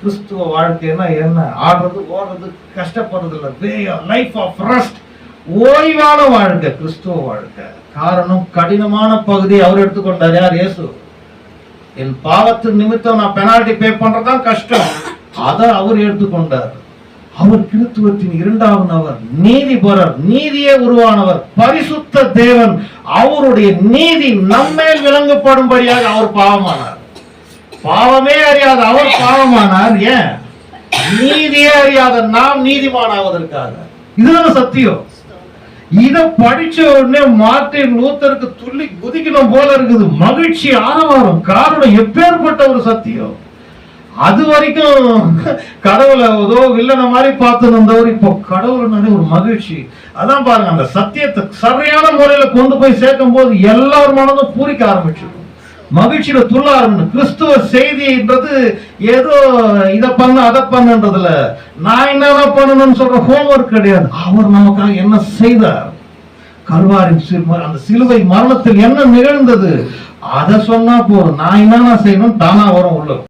கிறிஸ்துவ வாழ்க்கைன்னா என்ன? ஆடுறது ஓடுறது கஷ்டப்படுறது இல்லை. வே லைஃப் ஆஃப் ரெஸ்ட், ஓய்வான வாழ்க்கை கிறிஸ்துவ வாழ்க்கை. காரணம், கடினமான பகுதி அவர் எடுத்துக்கொண்டார். யார்? இயேசு. என் பாவத்தின் நிமித்தம் நான் பெனால்டி பே பண்றதுதான் கஷ்டம், அதை அவர் எடுத்துக்கொண்டார். அவர் கிறிஸ்துவத்தின் இரண்டாவது நபர், நீதிபரர், நீதியே உருவானவர், பரிசுத்த தேவன். அவருடைய நீதி நம்மேல் விளங்கப்படும்படியாக அவர் பாவமானார். பாவமே அறியாத அவர் பாவமானார். ஏன்? நீதியே அறியாத நாம் நீதிமானாவதற்காக. இதுதான் சத்தியம். இத படிச்ச உடனே மார்ட்டின் லூத்தருக்கு துள்ளி குதிக்கணும் போல இருக்குது. மகிழ்ச்சி, ஆரவாரம். காரணம், எப்பேற்பட்ட ஒரு சத்தியம். அது வரைக்கும் கடவுளை ஏதோ வில்லன மாதிரி பார்த்து வந்தவர் இப்போ கடவுள் ஒரு மகிழ்ச்சி. அதான் பாருங்க, அந்த சத்தியத்தை சரியான முறையில கொண்டு போய் சேர்க்கும் போது எல்லார் மனதும் பூரிக்க ஆரம்பிச்சிடும், மகிழ்ச்சியில துள்ள ஆரம்பிடும். கிறிஸ்துவ செய்தின்றது ஏதோ இதை பண்ண அதை பண்ணுன்றதுல நான் என்னென்ன பண்ணணும்னு சொல்ற ஹோம்ஒர்க் கிடையாது. அவர் நமக்காக என்ன செய்தார், கல்வாரின் அந்த சிலுவை மரணத்தில் என்ன நிகழ்ந்தது, அதை சொன்னா போதும். நான் என்னென்ன செய்யணும் தானா வரும் உள்ள.